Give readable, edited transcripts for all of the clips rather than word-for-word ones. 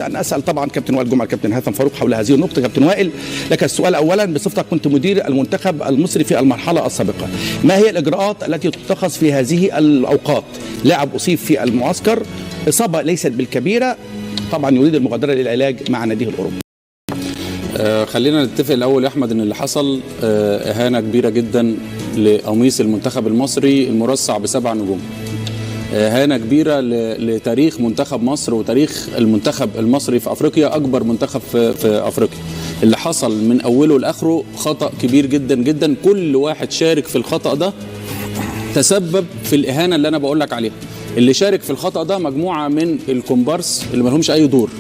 أنا أسأل طبعا كابتن وائل جمعة الكابتن هيثم فاروق حول هذه النقطة. كابتن وائل، لك السؤال أولا، بصفتك كنت مدير المنتخب المصري في المرحلة السابقة، ما هي الإجراءات التي تتخذ في هذه الأوقات؟ لاعب أصيب في المعسكر، إصابة ليست بالكبيرة، طبعا يريد المغادرة للعلاج مع ناديه الأوروبي. خلينا نتفق الأول يا أحمد إن اللي حصل إهانة كبيرة جدا لقميص المنتخب المصري المرصع ب7 نجوم. إهانة كبيرة لتاريخ منتخب مصر وتاريخ المنتخب المصري في أفريقيا، أكبر منتخب في أفريقيا. اللي حصل من أوله لآخره خطأ كبير جدا جدا، كل واحد شارك في الخطأ ده تسبب في الإهانة اللي أنا بقول لك عليها. اللي شارك في الخطأ ده مجموعة من الكومبارس اللي ما لهمش أي دور،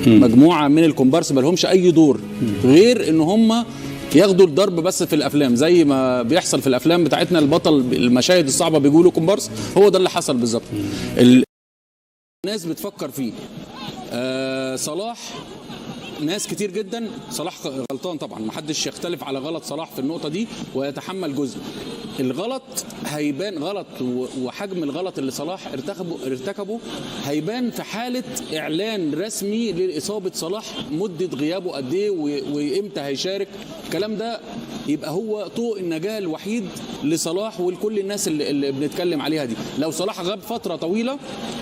مجموعة من الكومبارس ما لهمش أي دور غير إن هم ياخدوا الضرب بس في الافلام، زي ما بيحصل في الافلام بتاعتنا، البطل المشاهد الصعبه بيقولوا كومبارس، هو ده اللي حصل بالظبط. الناس بتفكر فيه صلاح، ناس كتير جدا، صلاح غلطان طبعا، ما حدش يختلف على غلط صلاح في النقطه دي ويتحمل جزء. الغلط هيبان غلط، وحجم الغلط اللي صلاح ارتكبه هيبان في حاله اعلان رسمي لاصابه صلاح، مده غيابه قد ايه وامتى هيشارك. الكلام ده يبقى هو طوق النجاه الوحيد لصلاح ولكل الناس اللي بنتكلم عليها دي. لو صلاح غاب فتره طويله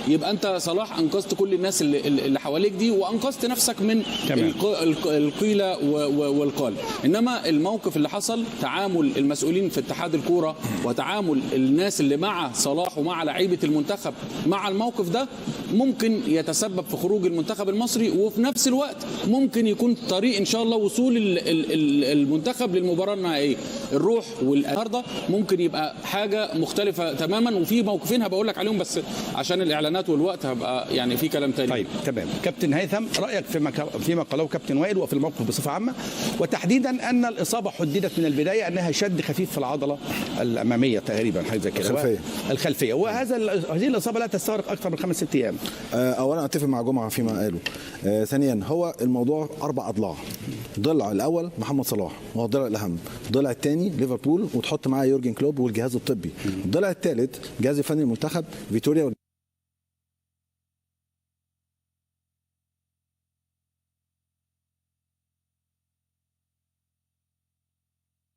يبقى انت صلاح انقذت كل الناس اللي حواليك دي، وانقذت نفسك من القيله والقال. انما الموقف اللي حصل، تعامل المسؤولين في اتحاد الكوره وتعامل الناس اللي مع صلاح ومع لعيبه المنتخب مع الموقف ده، ممكن يتسبب في خروج المنتخب المصري، وفي نفس الوقت ممكن يكون طريق ان شاء الله وصول المنتخب للمباراه النهائيه. الروح والنهارده ممكن يبقى حاجه مختلفه تماما، وفي موقفين هبقول لك عليهم بس عشان الاعلانات والوقت هبقى يعني في كلام تاني. طيب تمام. كابتن هيثم، رايك فيما قاله كابتن وائل وفي الموقف بصفه عامه، وتحديدا ان الاصابه حددت من البدايه انها شد خفيف في العضله الاماميه تقريبا، حاجه زي كده، الخلفيه، هذه الاصابه لا تستغرق اكثر من 5-6 ايام. اولا اتفق مع جمعه فيما قاله. ثانيا، هو الموضوع 4 اضلاع. ضلع الاول محمد صلاح وهو الضلع الاهم، الضلع الثاني ليفربول وتحط معاه يورجن كلوب والجهاز الطبي، الضلع الثالث جهاز الفني المنتخب فيتوريا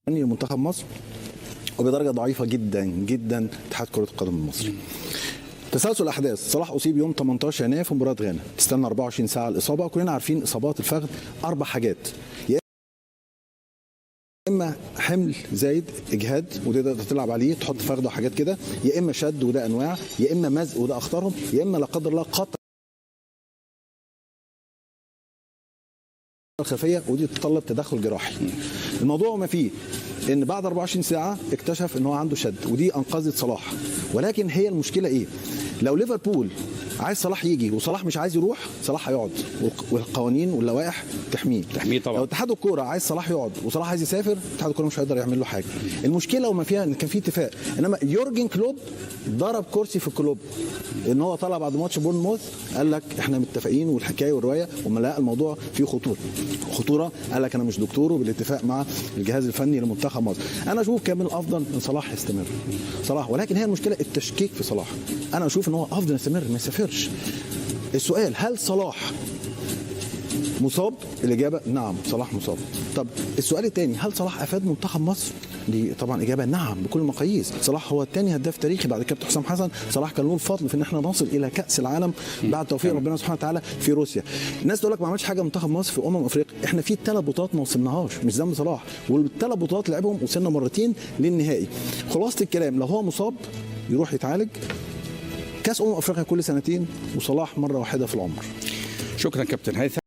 منتخب مصر، وبدرجه ضعيفه جدا جدا اتحاد كره القدم المصري. تسلسل الاحداث، صلاح اصيب يوم 18 يناير في مباراه غانا، تستنى 24 ساعه الاصابه، وكلنا عارفين اصابات الفخذ 4 حاجات، يا اما حمل زايد اجهاد وده تقدر تلعب عليه تحط فخذ وحاجات كده، يا اما شد وده انواع، يا اما مزق وده اخطرهم، يا اما لا قدر الله قطع الخلفيه ودي تتطلب تدخل جراحي. الموضوع ما فيه ان بعد 24 ساعه اكتشف ان هو عنده شد، ودي انقذت صلاح. ولكن هي المشكله ايه؟ لو ليفربول عايز صلاح يجي وصلاح مش عايز يروح، صلاح هيقعد، والقوانين واللوائح تحميه طبعا. لو اتحاد الكوره عايز صلاح يقعد وصلاح عايز يسافر، اتحاد الكوره مش هيقدر يعمل له حاجه. المشكله وما فيها ان كان في اتفاق، انما يورجن كلوب ضرب كرسي في الكلوب، ان هو طلع بعد ماتش بورنموث قال لك احنا متفقين والحكايه والروايه، وما لقى الموضوع فيه خطوره قال لك انا مش دكتور، وبالاتفاق مع الجهاز الفني لمنتخب مصر. انا اشوف كان من الافضل ان صلاح يستمر صلاح، ولكن هي المشكله التشكيك في صلاح. انا اشوف ان هو افضل يستمر ما يسافرش. السؤال، هل صلاح مصاب؟ الاجابه نعم، صلاح مصاب. طب السؤال الثاني، هل صلاح افاد منتخب مصر؟ دي طبعا اجابه نعم بكل المقاييس. صلاح هو الثاني هداف تاريخي بعد كابتن حسام حسن. صلاح كان له الفضل في ان احنا نصل الى كاس العالم بعد توفيق ربنا سبحانه وتعالى في روسيا. الناس تقول لك ما عملش حاجه منتخب مصر في افريقيا، احنا في 3 بطولات ما وصلناهاش، مش ذنب صلاح، وال3 بطولات لعبهم وصلنا مرتين للنهائي. خلاصه الكلام، لو هو مصاب يروح يتعالج. كاس افريقيا كل 2 سنين، وصلاح مره واحده في العمر. شكرا كابتن هيثم.